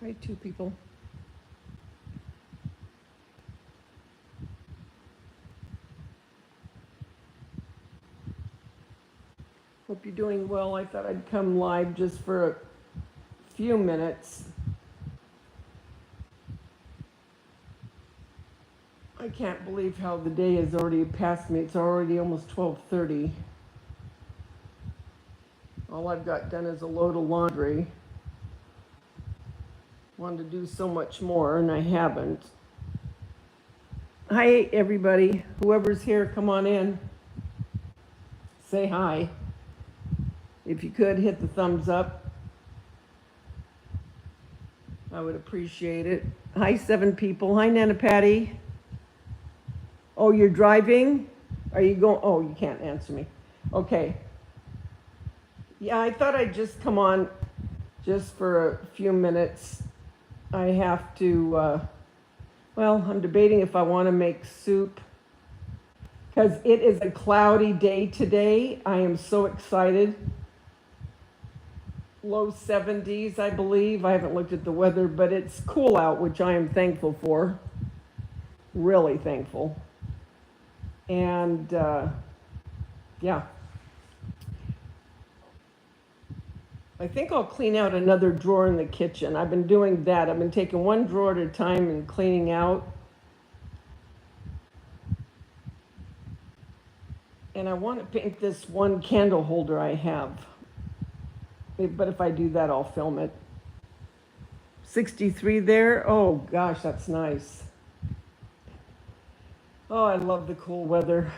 Hi, two people. Hope you're doing well. I thought I'd come live just for a few minutes. I can't believe how the day has already passed me. It's already almost 12:30. All I've got done is a load of laundry. Wanted to do so much more, and I haven't. Hi, everybody. Whoever's here, come on in. Say hi. If you could, hit the thumbs up. I would appreciate it. Hi, 7 people. Hi, Nana Patty. Oh, you're driving? Are you going? Oh, you can't answer me. Okay. Yeah, I thought I'd just come on just for a few minutes. I have to, I'm debating if I want to make soup because it is a cloudy day today. I am so excited. Low 70s, I believe. I haven't looked at the weather, but it's cool out, which I am thankful for. Really thankful. And yeah. I think I'll clean out another drawer in the kitchen. I've been doing that. I've been taking one drawer at a time and cleaning out. And I want to paint this one candle holder I have. But if I do that, I'll film it. 63 there. Oh, gosh, that's nice. Oh, I love the cool weather.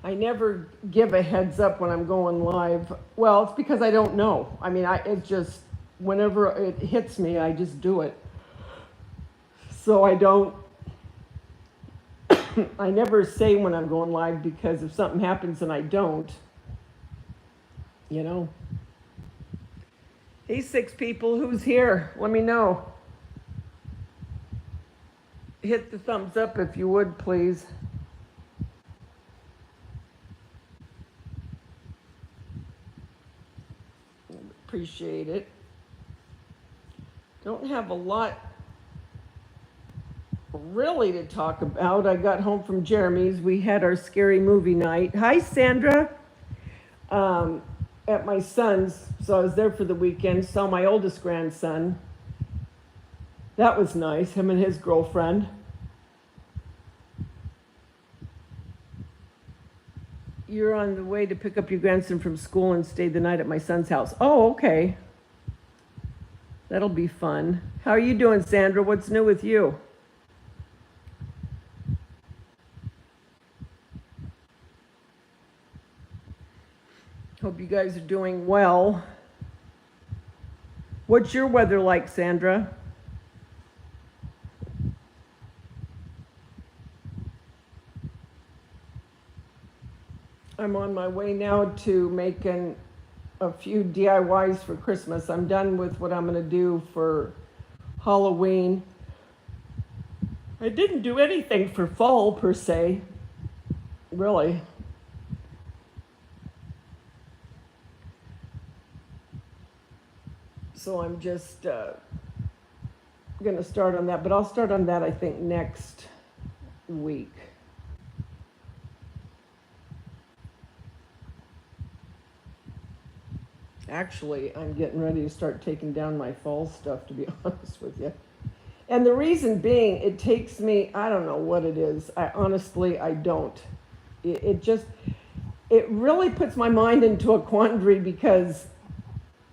I never give a heads up when I'm going live. Well, it's because I don't know. I mean, it just, whenever it hits me, I just do it. So I don't, I never say when I'm going live because if something happens and I don't, you know. Hey, 6 people, who's here? Let me know. Hit the thumbs up if you would, please. Appreciate it. Don't have a lot really to talk about. I got home from Jeremy's. We had our scary movie night. Hi, Sandra. At my son's, so I was there for the weekend. Saw my oldest grandson. That was nice, him and his girlfriend. You're on the way to pick up your grandson from school and stay the night at my son's house. Oh, okay. That'll be fun. How are you doing, Sandra? What's new with you? Hope you guys are doing well. What's your weather like, Sandra? I'm on my way now to making a few DIYs for Christmas. I'm done with what I'm going to do for Halloween. I didn't do anything for fall per se, really. So I'm just going to start on that, but I'll start on that I think next week. Actually, I'm getting ready to start taking down my fall stuff, to be honest with you. And the reason being, it takes me, I don't know what it is. I don't. It really puts my mind into a quandary because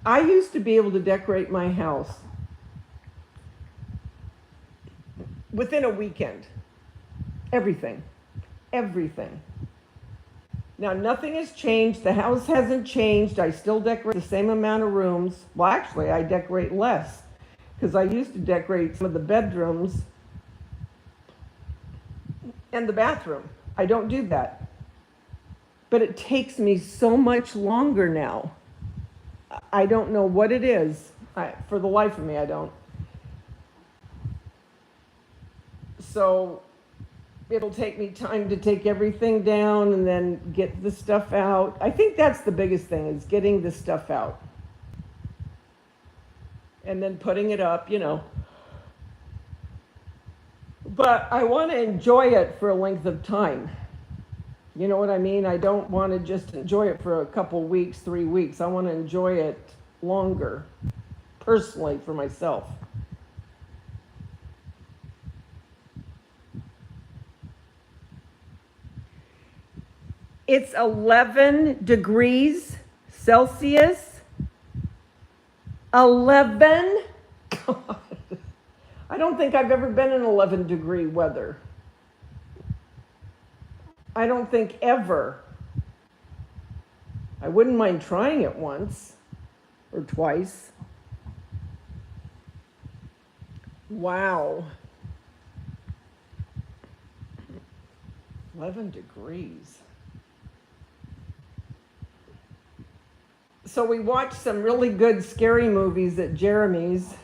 I used to be able to decorate my house within a weekend. Everything. Now, nothing has changed. The house hasn't changed. I still decorate the same amount of rooms. Well, actually, I decorate less because I used to decorate some of the bedrooms and the bathroom. I don't do that. But it takes me so much longer now. I don't know what it is. For the life of me, I don't. So it'll take me time to take everything down and then get the stuff out. I think that's the biggest thing, is getting the stuff out. And then putting it up, But I want to enjoy it for a length of time. You know what I mean? I don't want to just enjoy it for a couple weeks, 3 weeks. I want to enjoy it longer, personally, for myself. It's 11 degrees Celsius. 11? God. I don't think I've ever been in 11-degree weather. I don't think ever. I wouldn't mind trying it once or twice. Wow. 11 degrees. So we watched some really good scary movies at Jeremy's.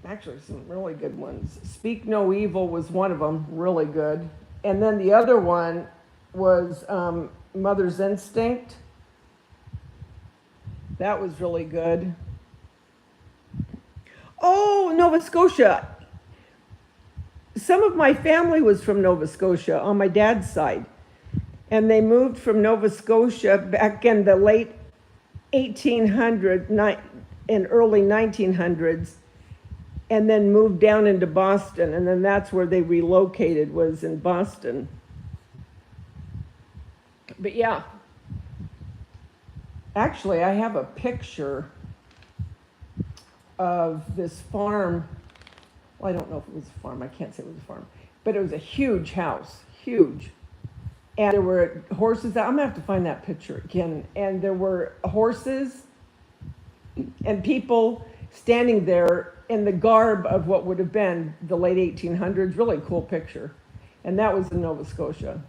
Actually, some really good ones. Speak No Evil was one of them, really good. And then the other one was Mother's Instinct. That was really good. Oh, Nova Scotia. Some of my family was from Nova Scotia on my dad's side. And they moved from Nova Scotia back in the late 1800s and early 1900s. And then moved down into Boston, and then that's where they relocated, was in Boston. But yeah, actually I have a picture of this farm. Well, I don't know if it was a farm, I can't say it was a farm, but it was a huge house, huge. And there were horses, I'm gonna have to find that picture again. And there were horses and people standing there in the garb of what would have been the late 1800s. Really cool picture. And that was in Nova Scotia.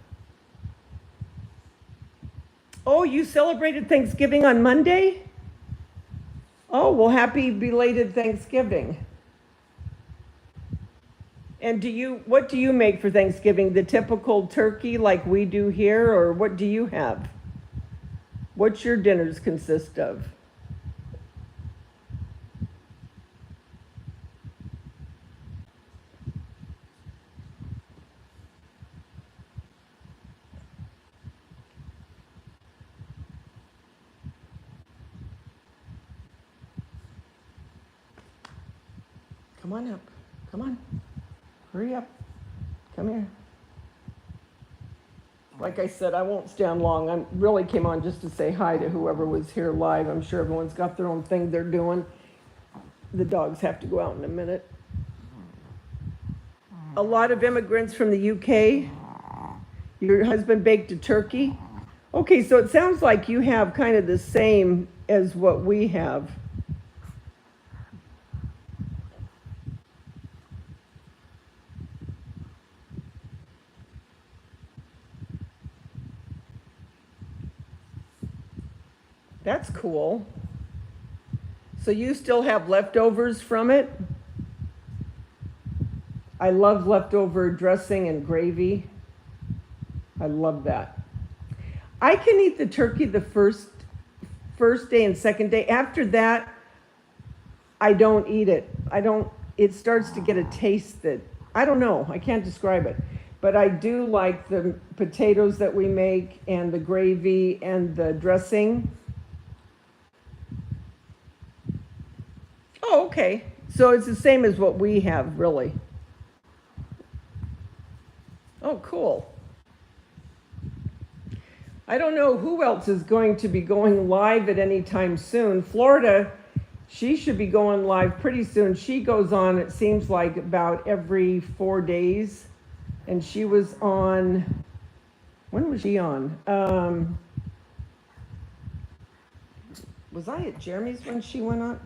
Oh, you celebrated Thanksgiving on Monday? Oh, well, happy belated Thanksgiving. And what do you make for Thanksgiving? The typical turkey like we do here, or what do you have? What's your dinners consist of? Come on up. Come on. Hurry up. Come here. Like I said, I won't stand long. I really came on just to say hi to whoever was here live. I'm sure everyone's got their own thing they're doing. The dogs have to go out in a minute. A lot of immigrants from the UK. Your husband baked a turkey. Okay, so it sounds like you have kind of the same as what we have. That's cool. So you still have leftovers from it? I love leftover dressing and gravy. I love that. I can eat the turkey the first day and second day. After that, I don't eat it. It starts to get a taste that, I don't know, I can't describe it. But I do like the potatoes that we make and the gravy and the dressing. Oh, okay. So it's the same as what we have, really. Oh, cool. I don't know who else is going to be going live at any time soon. Florida, she should be going live pretty soon. She goes on, it seems like, about every 4 days. And she was on, when was she on? Was I at Jeremy's when she went on?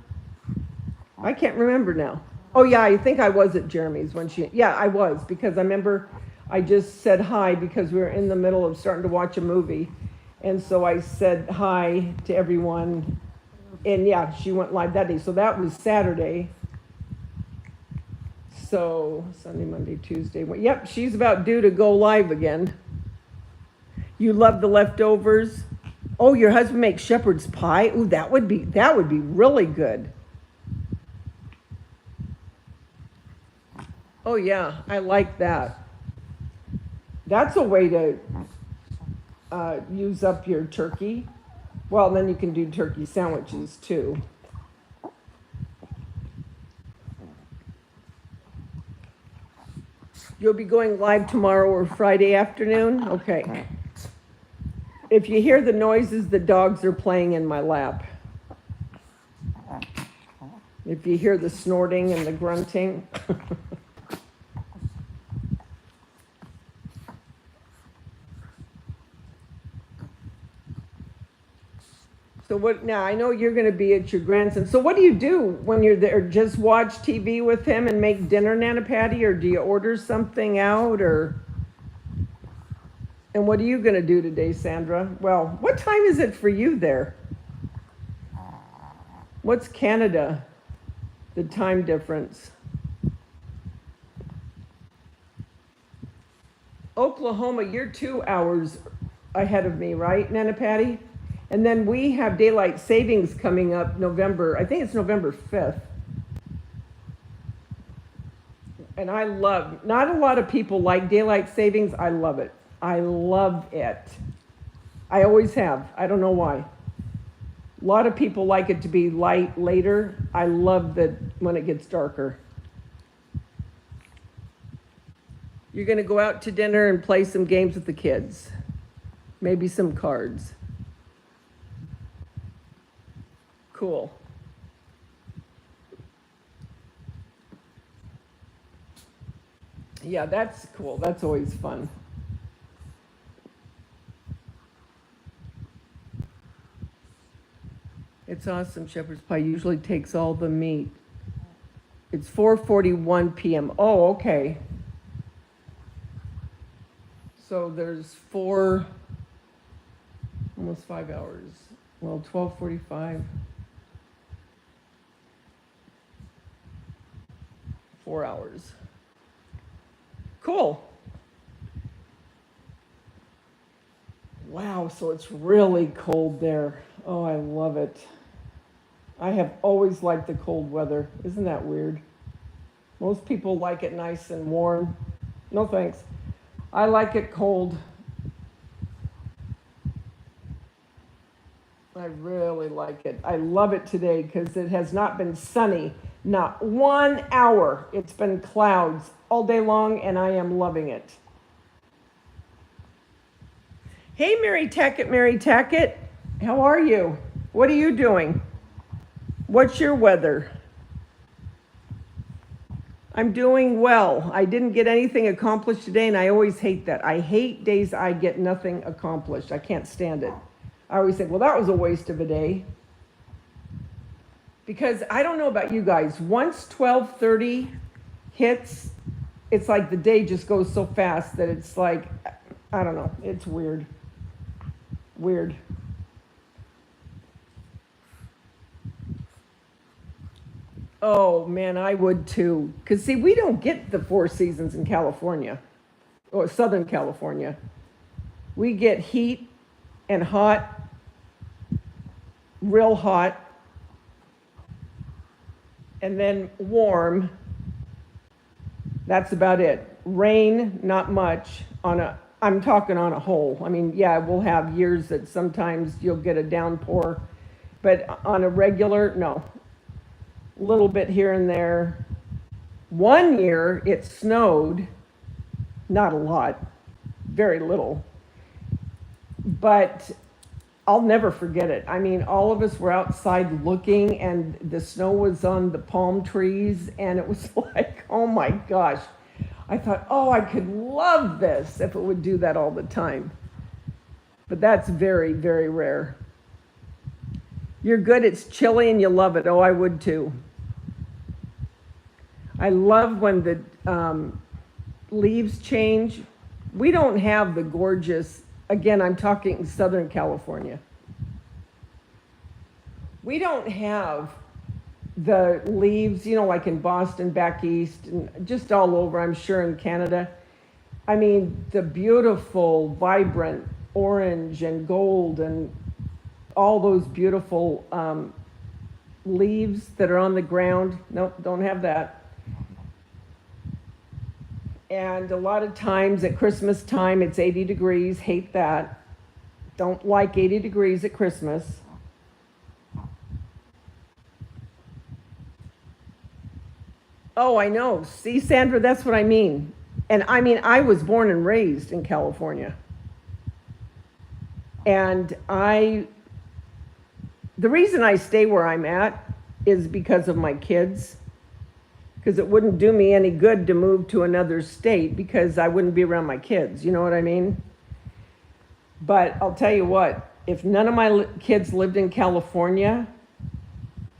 I can't remember now. Oh yeah, I think I was at Jeremy's when I was, because I remember I just said hi because we were in the middle of starting to watch a movie. And so I said hi to everyone. And yeah, she went live that day. So that was Saturday. So Sunday, Monday, Tuesday. Yep, she's about due to go live again. You love the leftovers? Oh, your husband makes shepherd's pie? Ooh, that would be really good. Oh yeah, I like that. That's a way to use up your turkey. Well, then you can do turkey sandwiches too. You'll be going live tomorrow or Friday afternoon? Okay. If you hear the noises, the dogs are playing in my lap. If you hear the snorting and the grunting. So what, now I know you're going to be at your grandson. So what do you do when you're there? Just watch TV with him and make dinner, Nana Patty? Or do you order something out? And what are you going to do today, Sandra? Well, what time is it for you there? What's Canada? The time difference. Oklahoma, you're 2 hours ahead of me, right, Nana Patty? And then we have daylight savings coming up November, I think it's November 5th. And I love, not a lot of people like daylight savings. I love it. I love it. I always have. I don't know why. A lot of people like it to be light later. I love that when it gets darker. You're going to go out to dinner and play some games with the kids. Maybe some cards. Cool. Yeah, that's cool. That's always fun. It's awesome. Shepherd's pie usually takes all the meat. It's 4:41 p.m. Oh, okay. So there's almost 5 hours. Well, 12:45. 4 hours. Cool. Wow, so it's really cold there. Oh, I love it. I have always liked the cold weather. Isn't that weird? Most people like it nice and warm. No thanks. I like it cold. I really like it. I love it today because it has not been sunny. Not 1 hour. It's been clouds all day long, and I am loving it. Hey, Mary Tackett, Mary Tackett. How are you? What are you doing? What's your weather? I'm doing well. I didn't get anything accomplished today, and I always hate that. I hate days I get nothing accomplished. I can't stand it. I always think, well, that was a waste of a day. Because I don't know about you guys, once 12:30 hits, it's like the day just goes so fast that it's like, I don't know, it's weird. Weird. Oh man, I would too. Because see, we don't get the 4 seasons in California, or Southern California. We get heat and hot, real hot, and then warm. That's about it. Rain, not much. I'm talking on a whole. I mean, yeah, we'll have years that sometimes you'll get a downpour, but on a regular, no. A little bit here and there. One year it snowed, not a lot, very little, but I'll never forget it. I mean, all of us were outside looking, and the snow was on the palm trees, and it was like, oh my gosh. I thought, oh, I could love this if it would do that all the time. But that's very, very rare. You're good, it's chilly, and you love it. Oh, I would too. I love when the leaves change. We don't have the gorgeous, again, I'm talking Southern California. We don't have the leaves, like in Boston, back east, and just all over, I'm sure in Canada. I mean, the beautiful, vibrant orange and gold and all those beautiful leaves that are on the ground. Nope, don't have that. And a lot of times at Christmas time, it's 80 degrees. Hate that. Don't like 80 degrees at Christmas. Oh, I know. See, Sandra, that's what I mean. And I mean, I was born and raised in California. And the reason I stay where I'm at is because of my kids. Because it wouldn't do me any good to move to another state because I wouldn't be around my kids. You know what I mean? But I'll tell you what, if none of my kids lived in California,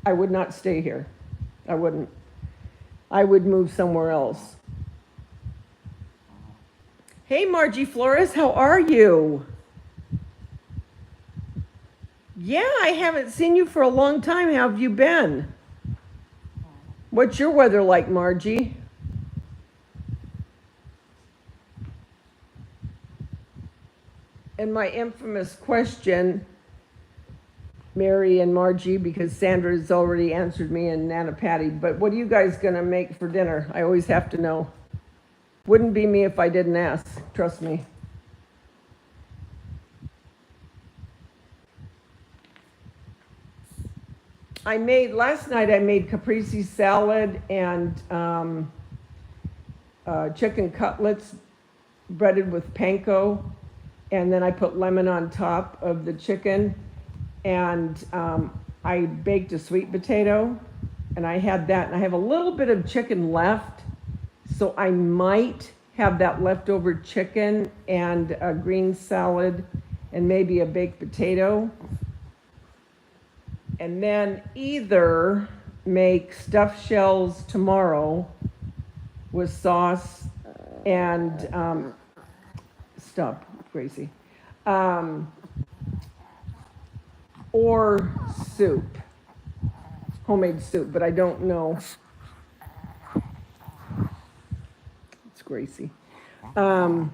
I would not stay here. I wouldn't. I would move somewhere else. Hey, Margie Flores, how are you? Yeah, I haven't seen you for a long time. How have you been? What's your weather like, Margie? And my infamous question, Mary and Margie, because Sandra's already answered me and Nana Patty, but what are you guys going to make for dinner? I always have to know. Wouldn't be me if I didn't ask, trust me. Last night I made caprese salad and chicken cutlets breaded with panko, and then I put lemon on top of the chicken, and I baked a sweet potato, and I had that, and I have a little bit of chicken left, so I might have that leftover chicken and a green salad and maybe a baked potato. And then either make stuffed shells tomorrow with sauce and stop, Gracie, or soup, homemade soup, but I don't know. It's Gracie. The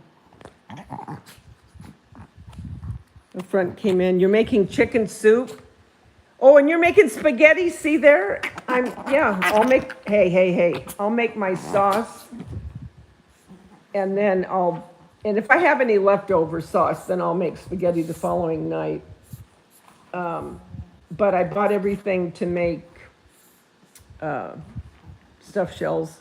front came in. You're making chicken soup. Oh, and you're making spaghetti, see there? I'll make, hey, I'll make my sauce, and then and if I have any leftover sauce, then I'll make spaghetti the following night. But I bought everything to make stuffed shells.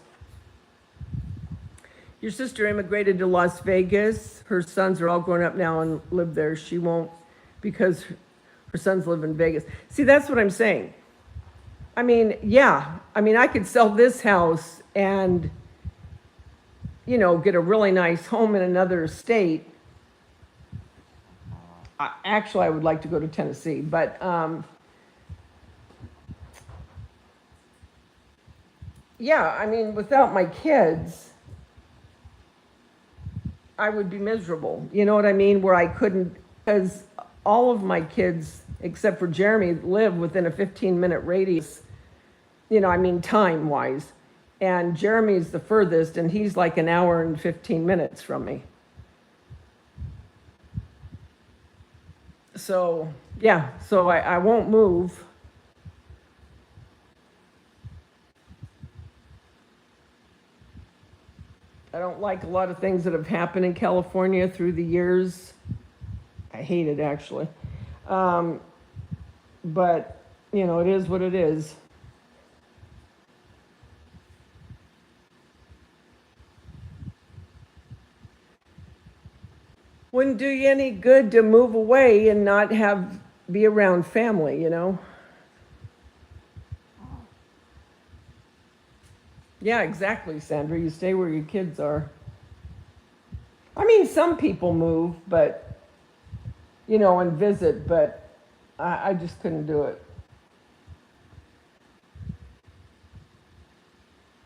Your sister immigrated to Las Vegas. Her sons are all grown up now and live there. She won't, because her sons live in Vegas. See, that's what I'm saying. I mean, I could sell this house and, get a really nice home in another state. Actually, I would like to go to Tennessee, but without my kids, I would be miserable. You know what I mean? Where I couldn't, because all of my kids, except for Jeremy, live within a 15-minute radius, time-wise. And Jeremy's the furthest, and he's like an hour and 15 minutes from me. So I won't move. I don't like a lot of things that have happened in California through the years. I hate it, actually. But, it is what it is. Wouldn't do you any good to move away and not be around family, Yeah, exactly, Sandra. You stay where your kids are. Some people move, but, and visit, but I just couldn't do it.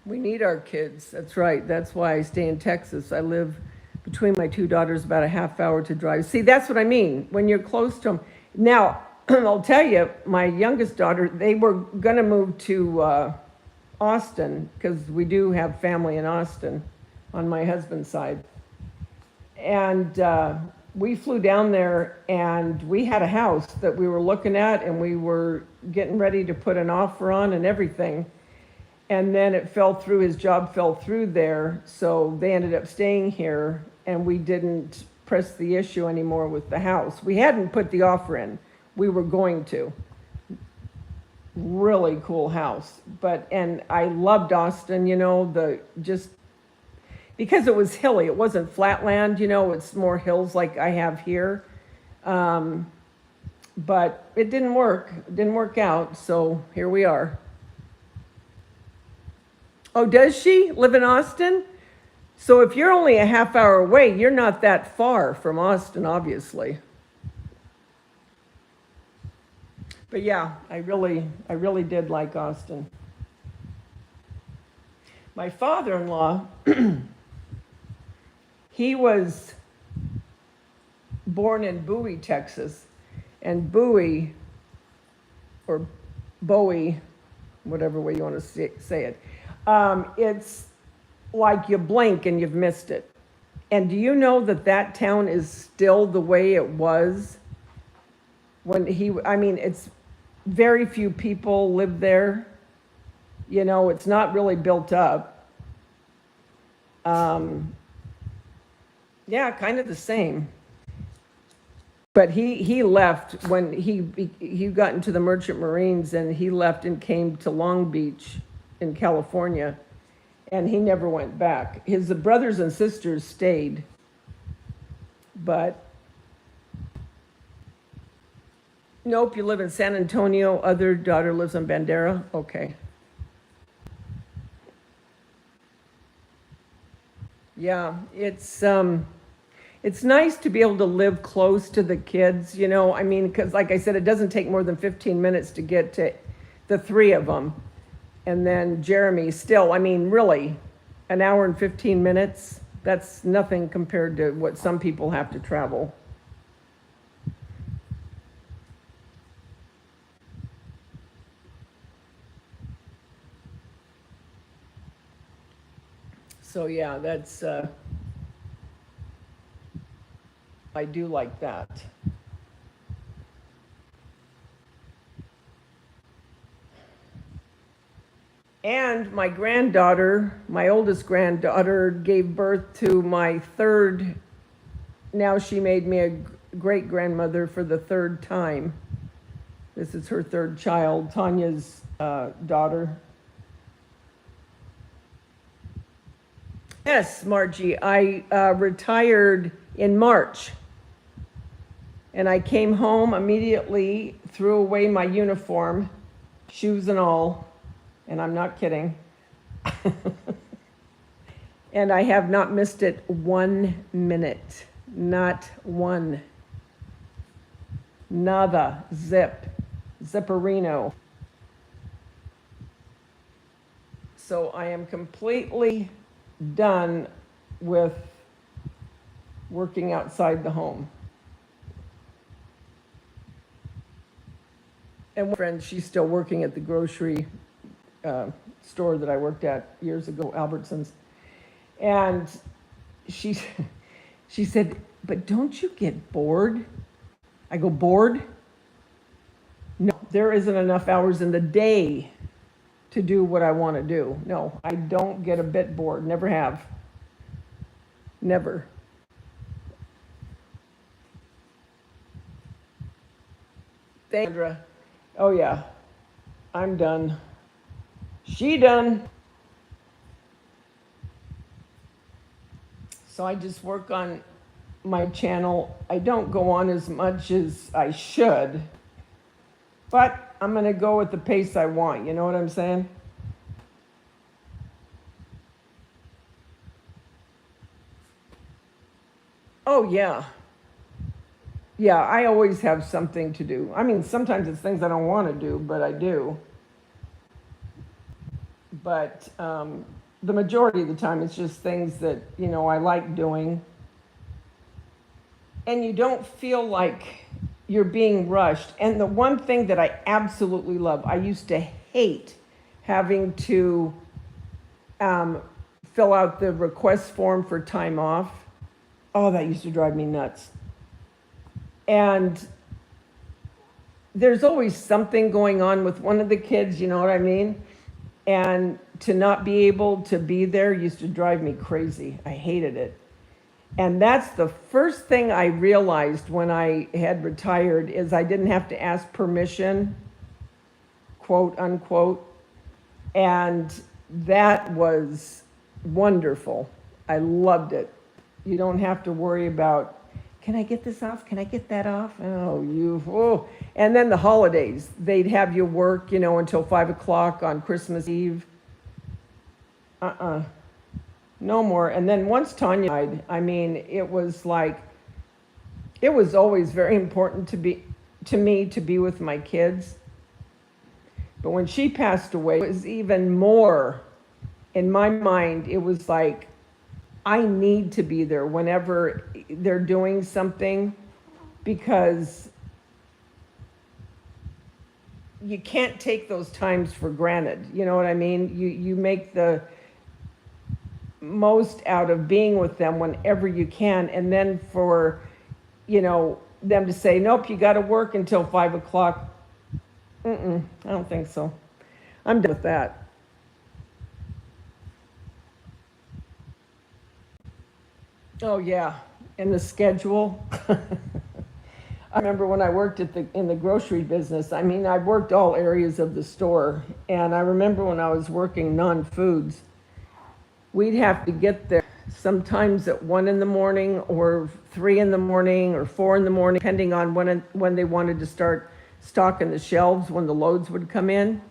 We need our kids. That's right. That's why I stay in Texas. I live between my two daughters, about a half hour to drive. See, that's what I mean. When you're close to them. Now, I'll tell you, my youngest daughter, they were going to move to Austin because we do have family in Austin on my husband's side. And we flew down there and we had a house that we were looking at and we were getting ready to put an offer on and everything. And then it fell through, his job fell through there. So they ended up staying here and we didn't press the issue anymore with the house. We hadn't put the offer in. We were going to. Really cool house. And I loved Austin, just because it was hilly. It wasn't flat land, it's more hills like I have here. But it didn't work. It didn't work out. So here we are. Oh, does she live in Austin? So if you're only a half hour away, you're not that far from Austin, obviously. But yeah, I really did like Austin. My father-in-law, he was born in Bowie, Texas. And Bowie, or Bowie, whatever way you want to say it, it's like you blink and you've missed it. And do you know that town is still the way it was when it's very few people live there. It's not really built up. Yeah, kind of the same. But he left when he got into the Merchant Marines, and he left and came to Long Beach in California, and he never went back. His brothers and sisters stayed, but nope, you live in San Antonio. Other daughter lives in Bandera. Okay. Yeah, it's nice to be able to live close to the kids, because like I said, it doesn't take more than 15 minutes to get to the three of them. And then Jeremy still, really, an hour and 15 minutes, that's nothing compared to what some people have to travel. So yeah, that's, I do like that. And my granddaughter, my oldest granddaughter, gave birth to my third. Now she made me a great grandmother for the third time. This is her third child, Tanya's daughter. Yes, Margie, I retired in March. And I came home immediately, threw away my uniform, shoes and all, and I'm not kidding. And I have not missed it 1 minute, not one. Nada, zipperino. So I am completely done with working outside the home. And one friend, she's still working at the grocery store that I worked at years ago, Albertsons. And she said, but don't you get bored? I go, bored? No, there isn't enough hours in the day to do what I want to do. No, I don't get a bit bored. Never have. Never. Thank you, Sandra. Oh yeah, I'm done. She done. So I just work on my channel. I don't go on as much as I should, but I'm going to go at the pace I want. You know what I'm saying? Oh, yeah. Yeah, I always have something to do. Sometimes it's things I don't want to do, but I do. But the majority of the time, it's just things that, I like doing. And you don't feel like you're being rushed. And the one thing that I absolutely love, I used to hate having to fill out the request form for time off. Oh, that used to drive me nuts. And there's always something going on with one of the kids, you know what I mean? And to not be able to be there used to drive me crazy. I hated it. And that's the first thing I realized when I had retired is I didn't have to ask permission, quote unquote. And that was wonderful. I loved it. You don't have to worry about, can I get this off? Can I get that off? Oh. And then the holidays, they'd have you work, until 5 o'clock on Christmas Eve. No more. And then once Tanya died, it was always very important to me to be with my kids. But when she passed away, it was even more, in my mind, it was like, I need to be there whenever they're doing something, because you can't take those times for granted. You know what I mean? You make the most out of being with them whenever you can. And then for, them to say, nope, you got to work until 5 o'clock. I don't think so. I'm done with that. Oh yeah, and the schedule. I remember when I worked in the grocery business. I worked all areas of the store, and I remember when I was working non-foods, we'd have to get there sometimes at 1 in the morning, or 3 in the morning, or 4 in the morning, depending on when they wanted to start stocking the shelves, when the loads would come in.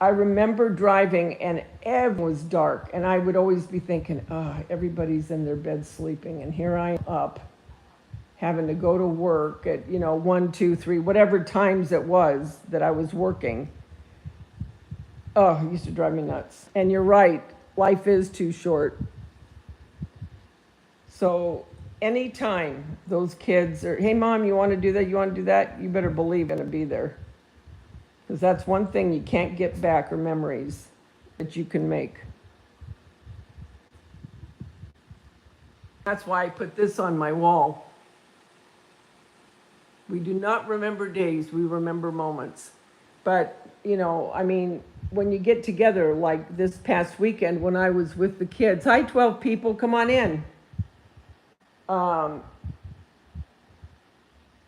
I remember driving and everything was dark, and I would always be thinking, everybody's in their bed sleeping, and here I am up having to go to work at 1, 2, 3, whatever times it was that I was working. It used to drive me nuts. And you're right, life is too short. So anytime those kids are, hey mom, you want to do that, you better believe it'll be there. Because that's one thing you can't get back, are memories that you can make. That's why I put this on my wall. We do not remember days, we remember moments. But, when you get together, like this past weekend when I was with the kids, hi 12 people, come on in.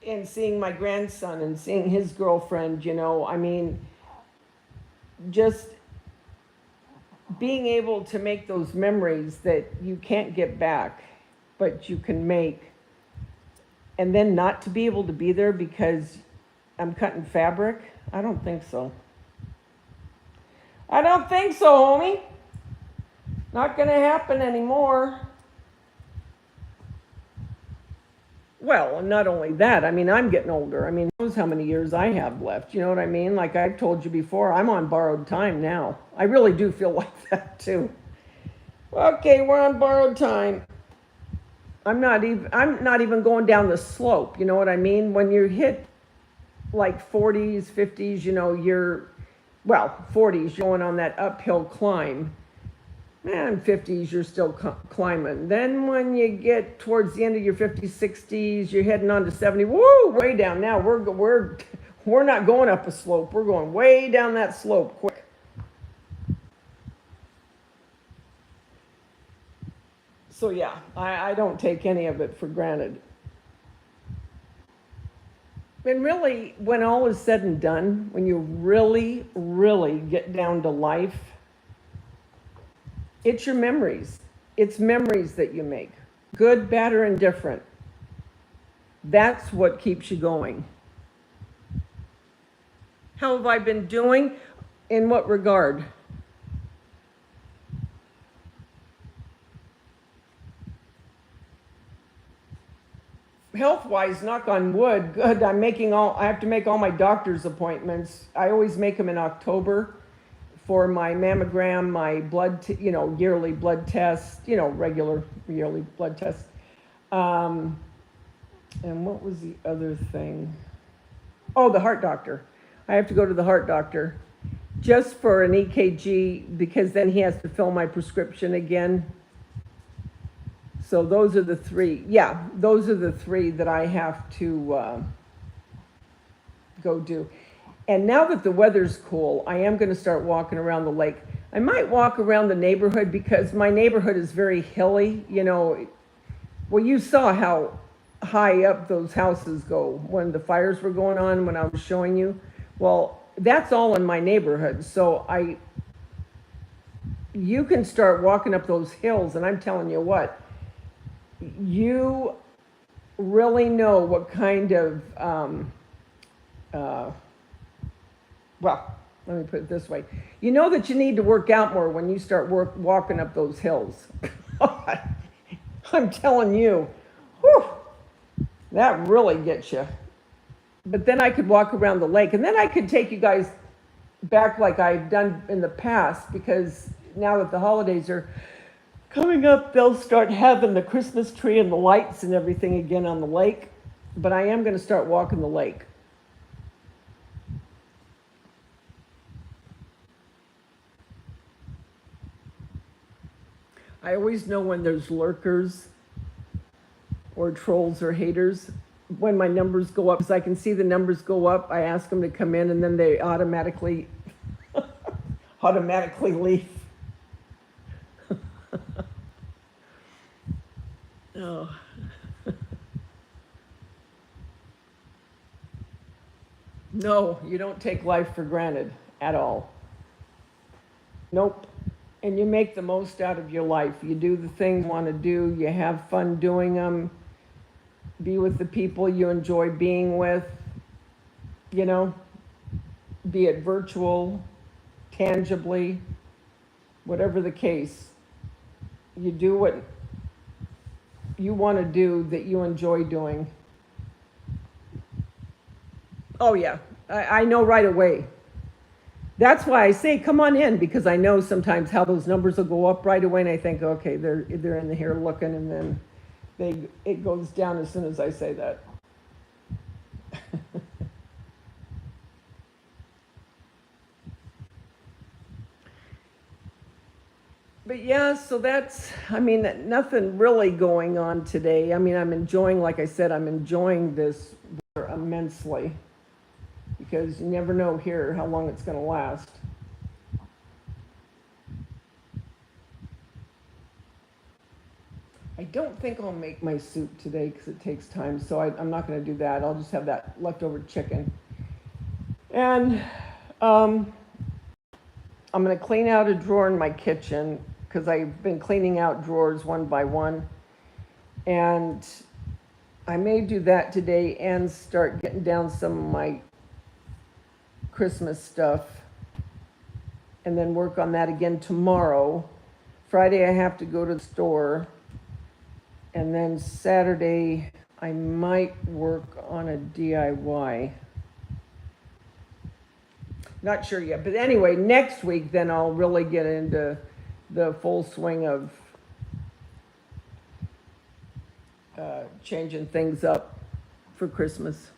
And seeing my grandson and seeing his girlfriend, just being able to make those memories that you can't get back, but you can make. And then not to be able to be there because I'm cutting fabric, I don't think so. I don't think so, homie. Not gonna happen anymore. Well, and not only that, I'm getting older. Who knows how many years I have left, you know what I mean? Like I've told you before, I'm on borrowed time now. I really do feel like that too. Okay, we're on borrowed time. I'm not even going down the slope, you know what I mean? When you hit like 40s, 50s, you're 40s, you're going on that uphill climb. Man, 50s, you're still climbing. Then when you get towards the end of your 50s, 60s, you're heading on to 70. Woo, way down now. We're not going up a slope. We're going way down that slope quick. So yeah, I don't take any of it for granted. And really, when all is said and done, when you really, really get down to life, it's your memories. It's memories that you make. Good, bad, or indifferent. That's what keeps you going. How have I been doing? In what regard? Health-wise, knock on wood, good. I have to make all my doctor's appointments. I always make them in October for my mammogram, my blood, yearly blood test, regular yearly blood test. And what was the other thing? Oh, the heart doctor. I have to go to the heart doctor just for an EKG because then he has to fill my prescription again. So those are the three. Yeah, those are the three that I have to go do. And now that the weather's cool, I am going to start walking around the lake. I might walk around the neighborhood because my neighborhood is very hilly. You know, well, you saw how high up those houses go when the fires were going on when I was showing you. Well, that's all in my neighborhood. So you can start walking up those hills, and I'm telling you what, you really know what kind of, well, let me put it this way. You know that you need to work out more when you start walking up those hills. I'm telling you, whew, that really gets you. But then I could walk around the lake, and then I could take you guys back like I've done in the past, because now that the holidays are coming up, they'll start having the Christmas tree and the lights and everything again on the lake. But I am going to start walking the lake. I always know when there's lurkers or trolls or haters when my numbers go up, because I can see the numbers go up. I ask them to come in, and then they automatically leave. Oh. No, you don't take life for granted at all. Nope. And you make the most out of your life. You do the things you want to do. You have fun doing them. Be with the people you enjoy being with. You know, be it virtual, tangibly, whatever the case. You do what you want to do that you enjoy doing. Oh, yeah. I know right away. That's why I say, come on in, because I know sometimes how those numbers will go up right away, and I think, okay, they're in here looking, and then it goes down as soon as I say that. But yeah, so that's, I mean, nothing really going on today. I mean, I'm enjoying, like I said, I'm enjoying this immensely, because you never know here how long it's going to last. I don't think I'll make my soup today because it takes time, so I'm not going to do that. I'll just have that leftover chicken. And I'm going to clean out a drawer in my kitchen, because I've been cleaning out drawers one by one. And I may do that today and start getting down some of my Christmas stuff, and then work on that again tomorrow. Friday I have to go to the store, and then Saturday I might work on a DIY. Not sure yet, but anyway, next week then I'll really get into the full swing of changing things up for Christmas.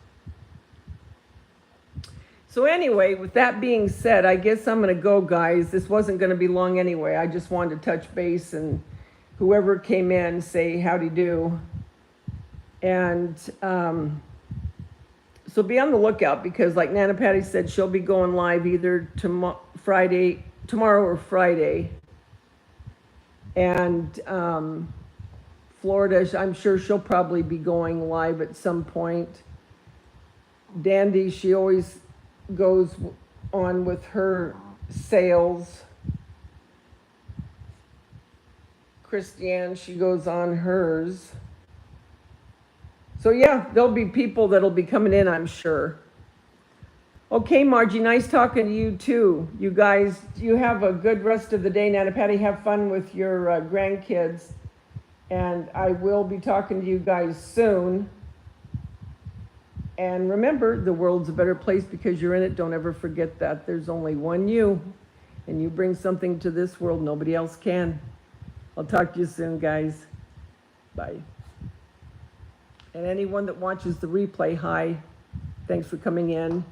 So anyway, with that being said, I guess I'm going to go, guys. This wasn't going to be long anyway. I just wanted to touch base and whoever came in say howdy do. And so be on the lookout, because like Nana Patty said, she'll be going live either tomorrow or Friday. And Florida, I'm sure she'll probably be going live at some point. Dandy, she always goes on with her sales. Christiane, she goes on hers. So yeah, there'll be people that'll be coming in, I'm sure. Okay, Margie, nice talking to you too. You guys, you have a good rest of the day. Nana Patty, have fun with your grandkids. And I will be talking to you guys soon. And remember, the world's a better place because you're in it. Don't ever forget that. There's only one you, and you bring something to this world nobody else can. I'll talk to you soon, guys. Bye. And anyone that watches the replay, hi. Thanks for coming in.